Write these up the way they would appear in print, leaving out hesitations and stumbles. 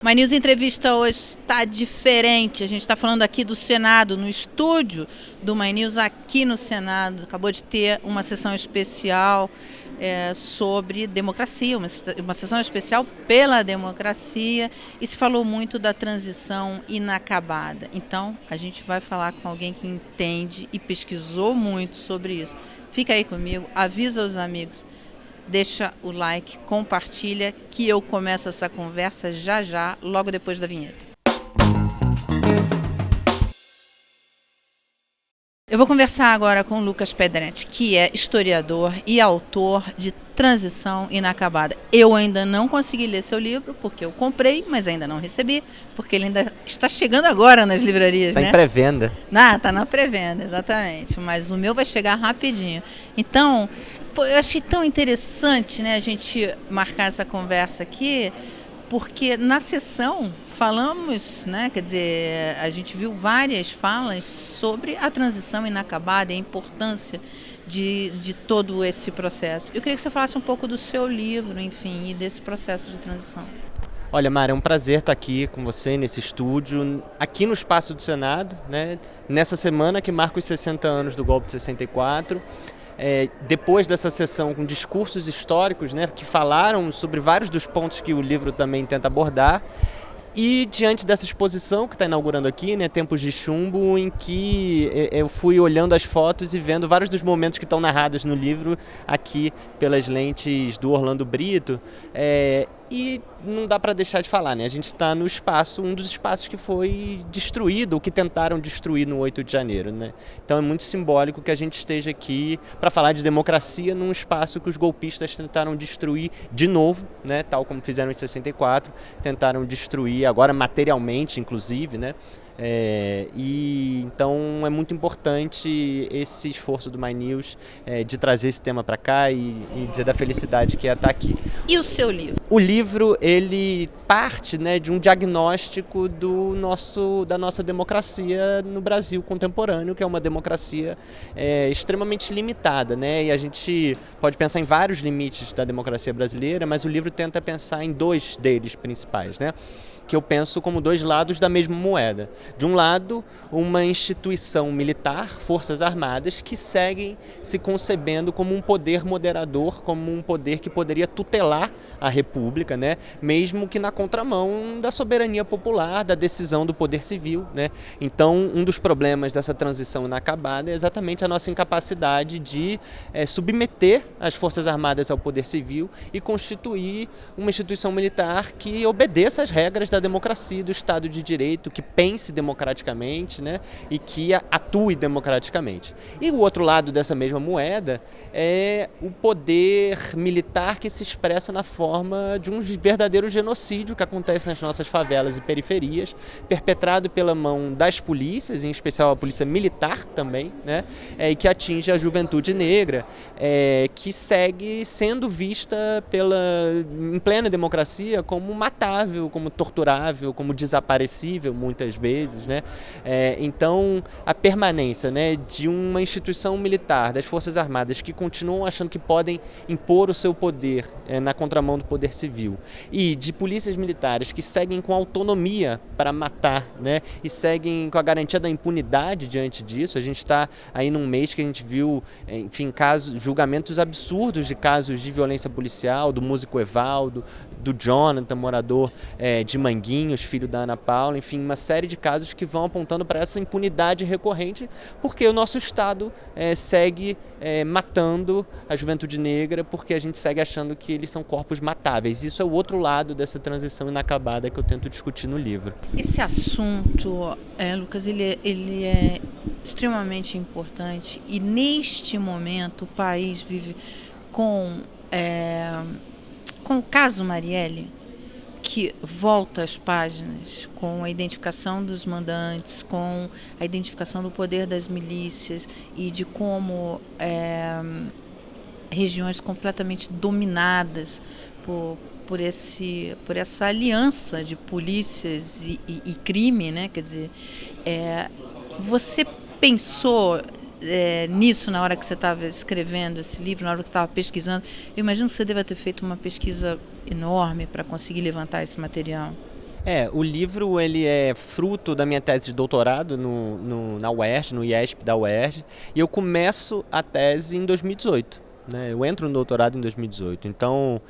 My News Entrevista hoje está diferente. A gente está falando aqui do Senado, no estúdio do My News aqui no Senado. Acabou de ter uma sessão especial sobre democracia, uma sessão especial pela democracia, e se falou muito da transição inacabada. Então, a gente vai falar com alguém que entende e pesquisou muito sobre isso. Fica aí comigo, avisa os amigos. Deixa o like, compartilha, que eu começo essa conversa já, logo depois da vinheta. Eu vou conversar agora com o Lucas Pedretti, que é historiador e autor de Transição Inacabada. Eu ainda não consegui ler seu livro, porque eu comprei, mas ainda não recebi, porque ele ainda está chegando agora nas livrarias, né? Está em pré-venda. Está na pré-venda, exatamente, mas o meu vai chegar rapidinho. Então, eu achei tão interessante, né, a gente marcar essa conversa aqui, porque na sessão falamos, né, quer dizer, a gente viu várias falas sobre a transição inacabada e a importância de todo esse processo. Eu queria que você falasse um pouco do seu livro, enfim, e desse processo de transição. Olha, Mara, é um prazer estar aqui com você nesse estúdio, aqui no Espaço do Senado, né, nessa semana que marca os 60 anos do golpe de 64. Depois dessa sessão com discursos históricos, né, que falaram sobre vários dos pontos que o livro também tenta abordar, e diante dessa exposição que está inaugurando aqui, né, Tempos de Chumbo, em que eu fui olhando as fotos e vendo vários dos momentos que estão narrados no livro aqui pelas lentes do Orlando Brito, e não dá para deixar de falar, né? A gente está no espaço, um dos espaços que foi destruído, ou que tentaram destruir no 8 de janeiro, né? Então é muito simbólico que a gente esteja aqui para falar de democracia num espaço que os golpistas tentaram destruir de novo, né? Tal como fizeram em 64, tentaram destruir agora materialmente, inclusive, né? E então é muito importante esse esforço do My News de trazer esse tema para cá e dizer da felicidade que é estar aqui. E o seu livro? O livro, ele parte, né, de um diagnóstico da nossa democracia no Brasil contemporâneo, que é uma democracia extremamente limitada, né? E a gente pode pensar em vários limites da democracia brasileira, mas o livro tenta pensar em dois deles principais, né? Que eu penso como dois lados da mesma moeda. De um lado, uma instituição militar, Forças Armadas, que seguem se concebendo como um poder moderador, como um poder que poderia tutelar a República, né? Mesmo que na contramão da soberania popular, da decisão do poder civil, né? Então, um dos problemas dessa transição inacabada é exatamente a nossa incapacidade de submeter as Forças Armadas ao poder civil e constituir uma instituição militar que obedeça às regras da democracia, do Estado de Direito, que pense democraticamente, né, e que atue democraticamente. E o outro lado dessa mesma moeda é o poder militar que se expressa na forma de um verdadeiro genocídio que acontece nas nossas favelas e periferias, perpetrado pela mão das polícias, em especial a polícia militar também, né, e que atinge a juventude negra, que segue sendo vista em plena democracia como matável, como torturável, como desaparecível muitas vezes, né? Então a permanência, né, de uma instituição militar, das Forças Armadas, que continuam achando que podem impor o seu poder na contramão do poder civil, e de polícias militares que seguem com autonomia para matar, né, e seguem com a garantia da impunidade diante disso. A gente está aí num mês que a gente viu, enfim, julgamentos absurdos de casos de violência policial, do músico Evaldo, do Jonathan, morador de Manguinhos, filho da Ana Paula, enfim, uma série de casos que vão apontando para essa impunidade recorrente, porque o nosso Estado segue matando a juventude negra, porque a gente segue achando que eles são corpos matáveis. Isso é o outro lado dessa transição inacabada que eu tento discutir no livro. Esse assunto, Lucas, ele é extremamente importante, e neste momento o país vive com o caso Marielle, que volta às páginas com a identificação dos mandantes, com a identificação do poder das milícias e de como regiões completamente dominadas por essa aliança de polícias e crime, né? Quer dizer, você pensou nisso na hora que você estava escrevendo esse livro, na hora que você estava pesquisando? Eu imagino que você deva ter feito uma pesquisa enorme para conseguir levantar esse material. O livro ele é fruto da minha tese de doutorado na UERJ, no IESP da UERJ, e eu começo a tese em 2018. Né? Eu entro no doutorado em 2018, então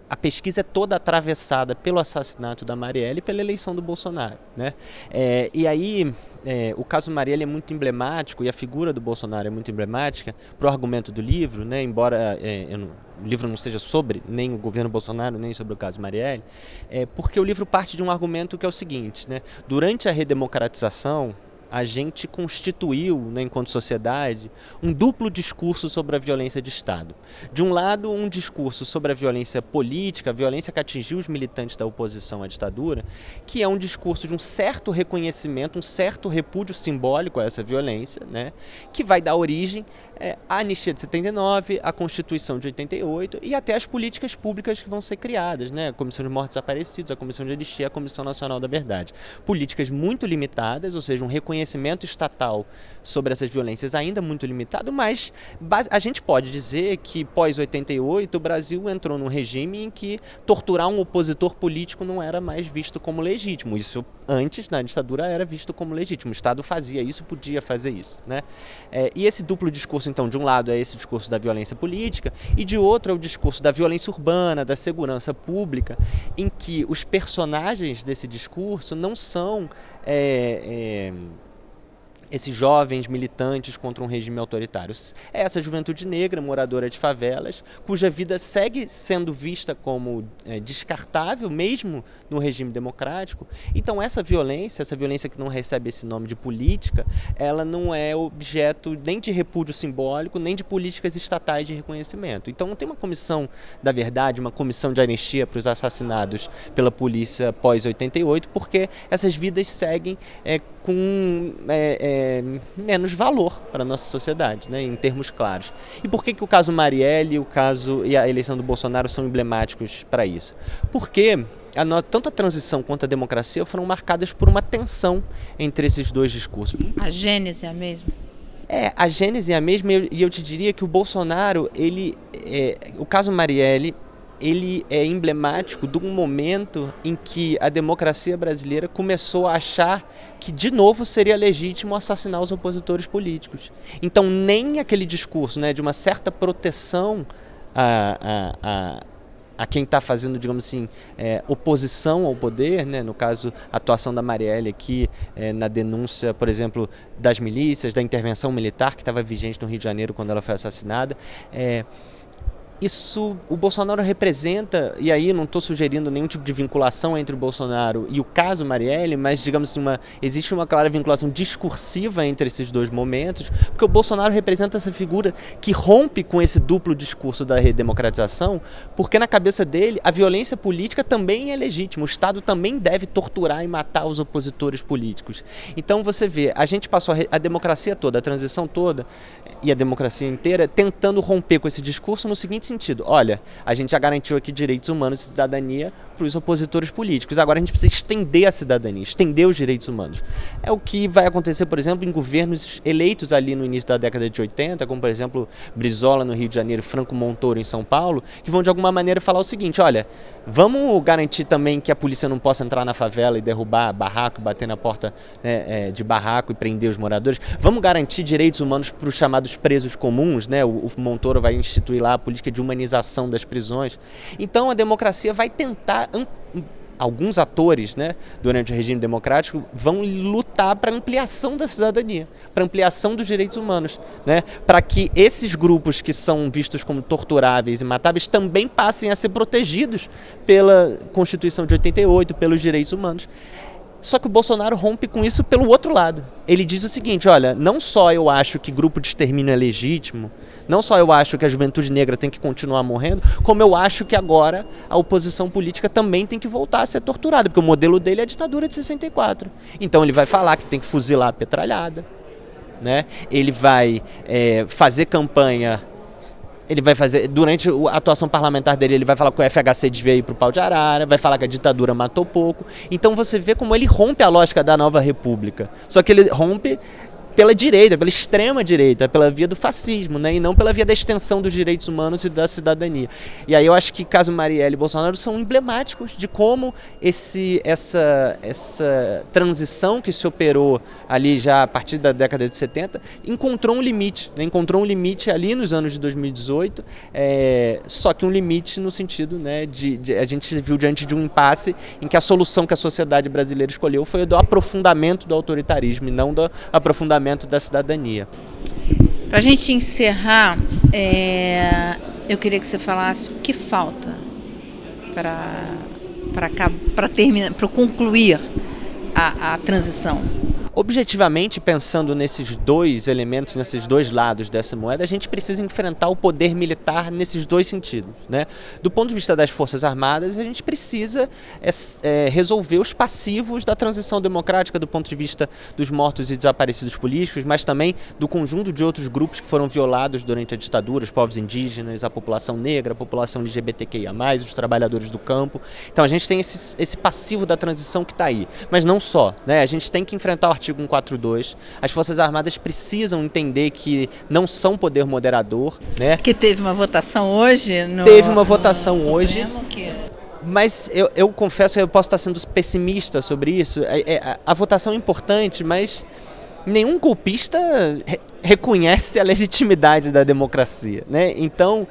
a pesquisa é toda atravessada pelo assassinato da Marielle e pela eleição do Bolsonaro. Né? E aí o caso Marielle é muito emblemático e a figura do Bolsonaro é muito emblemática para o argumento do livro, né? Embora o livro não seja sobre nem o governo Bolsonaro, nem sobre o caso Marielle, porque o livro parte de um argumento que é o seguinte, né? Durante a redemocratização, a gente constituiu, né, enquanto sociedade, um duplo discurso sobre a violência de Estado. De um lado, um discurso sobre a violência política, a violência que atingiu os militantes da oposição à ditadura, que é um discurso de um certo reconhecimento, um certo repúdio simbólico a essa violência, né, que vai dar origem à anistia de 79, à Constituição de 88 e até as políticas públicas que vão ser criadas, né, a Comissão de Mortos Desaparecidos, a Comissão de Anistia, a Comissão Nacional da Verdade. Políticas muito limitadas, ou seja, um reconhecimento estatal sobre essas violências ainda muito limitado, mas a gente pode dizer que pós-88 o Brasil entrou num regime em que torturar um opositor político não era mais visto como legítimo. Isso antes, na ditadura, era visto como legítimo. O Estado fazia isso, podia fazer isso. Né? E esse duplo discurso, então, de um lado é esse discurso da violência política e de outro é o discurso da violência urbana, da segurança pública, em que os personagens desse discurso não são esses jovens militantes contra um regime autoritário. É essa juventude negra, moradora de favelas, cuja vida segue sendo vista como descartável, mesmo no regime democrático. Então essa violência que não recebe esse nome de política, ela não é objeto nem de repúdio simbólico, nem de políticas estatais de reconhecimento. Então não tem uma comissão da verdade, uma comissão de anistia para os assassinados pela polícia pós-88, porque essas vidas seguem com menos valor para a nossa sociedade, né, em termos claros. E por que o caso Marielle e a eleição do Bolsonaro são emblemáticos para isso? Porque tanto a transição quanto a democracia foram marcadas por uma tensão entre esses dois discursos. A gênese é a mesma? A gênese é a mesma e eu te diria que o Bolsonaro, o caso Marielle, ele é emblemático de um momento em que a democracia brasileira começou a achar que de novo seria legítimo assassinar os opositores políticos. Então nem aquele discurso, né, de uma certa proteção a quem está fazendo, digamos assim, oposição ao poder, né, no caso a atuação da Marielle aqui na denúncia, por exemplo, das milícias, da intervenção militar que estava vigente no Rio de Janeiro quando ela foi assassinada, isso o Bolsonaro representa, e aí não estou sugerindo nenhum tipo de vinculação entre o Bolsonaro e o caso Marielle, mas digamos assim, existe uma clara vinculação discursiva entre esses dois momentos, porque o Bolsonaro representa essa figura que rompe com esse duplo discurso da redemocratização, porque na cabeça dele a violência política também é legítima, o Estado também deve torturar e matar os opositores políticos. Então você vê, a gente passou a democracia toda, a transição toda e a democracia inteira tentando romper com esse discurso no seguinte sentido: olha, a gente já garantiu aqui direitos humanos e cidadania para os opositores políticos, agora a gente precisa estender a cidadania, estender os direitos humanos. É o que vai acontecer, por exemplo, em governos eleitos ali no início da década de 80, como por exemplo Brizola no Rio de Janeiro, Franco Montoro em São Paulo, que vão de alguma maneira falar o seguinte: olha, vamos garantir também que a polícia não possa entrar na favela e derrubar barraco, bater na porta, né, de barraco e prender os moradores, vamos garantir direitos humanos para os chamados presos comuns, né? O Montoro vai instituir lá a política de humanização das prisões. Então a democracia vai tentar, alguns atores, né, durante o regime democrático vão lutar para ampliação da cidadania, para ampliação dos direitos humanos, né, para que esses grupos que são vistos como torturáveis e matáveis também passem a ser protegidos pela Constituição de 88, pelos direitos humanos. Só que o Bolsonaro rompe com isso pelo outro lado. Ele diz o seguinte: olha, não só eu acho que grupo de extermínio é legítimo, não só eu acho que a juventude negra tem que continuar morrendo, como eu acho que agora a oposição política também tem que voltar a ser torturada, porque o modelo dele é a ditadura de 64. Então ele vai falar que tem que fuzilar a petralhada, né? Ele vai fazer campanha. Ele vai fazer, durante a atuação parlamentar dele, ele vai falar que o FHC devia ir para o pau de arara, vai falar que a ditadura matou pouco. Então você vê como ele rompe a lógica da nova república. Só que ele rompe pela direita, pela extrema direita, pela via do fascismo, né? E não pela via da extensão dos direitos humanos e da cidadania. E aí eu acho que caso Marielle e Bolsonaro são emblemáticos de como essa transição que se operou ali já a partir da década de 70 encontrou um limite, né? Encontrou um limite ali nos anos de 2018, só que um limite no sentido, né, a gente se viu diante de um impasse em que a solução que a sociedade brasileira escolheu foi do aprofundamento do autoritarismo e não do aprofundamento da cidadania. Para a gente encerrar, eu queria que você falasse o que falta para terminar, para concluir a transição. Objetivamente, pensando nesses dois elementos, nesses dois lados dessa moeda, a gente precisa enfrentar o poder militar nesses dois sentidos, né? Do ponto de vista das Forças Armadas, a gente precisa resolver os passivos da transição democrática do ponto de vista dos mortos e desaparecidos políticos, mas também do conjunto de outros grupos que foram violados durante a ditadura, os povos indígenas, a população negra, a população LGBTQIA+, os trabalhadores do campo. Então a gente tem esse passivo da transição que está aí, mas não só, né? A gente tem que enfrentar o artigo 142. As Forças Armadas precisam entender que não são poder moderador, né? Que teve uma votação hoje. Teve uma votação hoje. Que... Mas eu confesso que eu posso estar sendo pessimista sobre isso. A votação é importante, mas nenhum golpista reconhece a legitimidade da democracia, né? Então,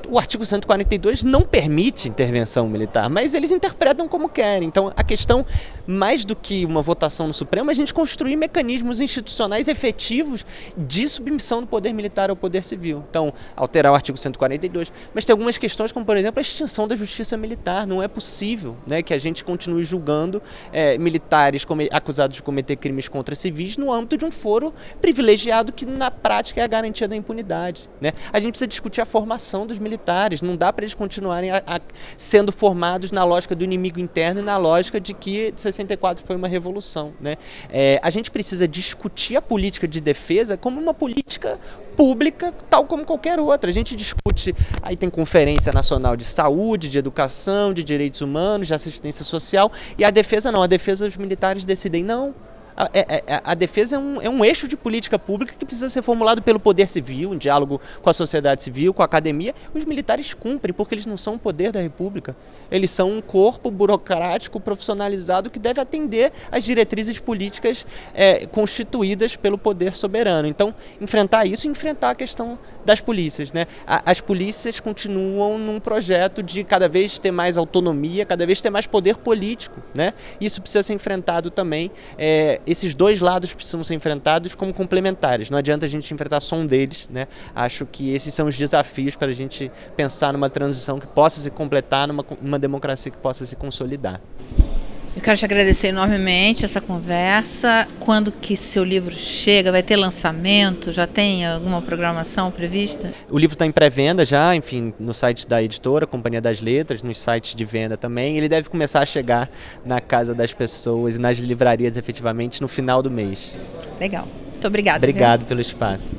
o artigo 142 não permite intervenção militar, mas eles interpretam como querem. Então, a questão, mais do que uma votação no Supremo, é a gente construir mecanismos institucionais efetivos de submissão do poder militar ao poder civil. Então, alterar o artigo 142. Mas tem algumas questões, como, por exemplo, a extinção da justiça militar. Não é possível, né, que a gente continue julgando militares acusados de cometer crimes contra civis no âmbito de um foro privilegiado que, na prática, é a garantia da impunidade, né? A gente precisa discutir a formação dos militares, não dá para eles continuarem sendo formados na lógica do inimigo interno e na lógica de que 64 foi uma revolução, né? A gente precisa discutir a política de defesa como uma política pública, tal como qualquer outra. A gente discute, aí tem Conferência Nacional de Saúde, de Educação, de Direitos Humanos, de Assistência Social, e a defesa não, a defesa os militares decidem não. A defesa é um eixo de política pública que precisa ser formulado pelo poder civil, em diálogo com a sociedade civil, com a academia. Os militares cumprem, porque eles não são o poder da República. Eles são um corpo burocrático, profissionalizado, que deve atender às diretrizes políticas constituídas pelo poder soberano. Então, enfrentar isso e enfrentar a questão das polícias, né? As polícias continuam num projeto de cada vez ter mais autonomia, cada vez ter mais poder político, né? Isso precisa ser enfrentado também. Esses dois lados precisam ser enfrentados como complementares. Não adianta a gente enfrentar só um deles, né? Acho que esses são os desafios para a gente pensar numa transição que possa se completar, numa democracia que possa se consolidar. Eu quero te agradecer enormemente essa conversa. Quando que seu livro chega? Vai ter lançamento? Já tem alguma programação prevista? O livro está em pré-venda já, enfim, no site da editora, Companhia das Letras, nos sites de venda também. Ele deve começar a chegar na casa das pessoas e nas livrarias efetivamente no final do mês. Legal. Muito obrigada. Obrigado pelo espaço.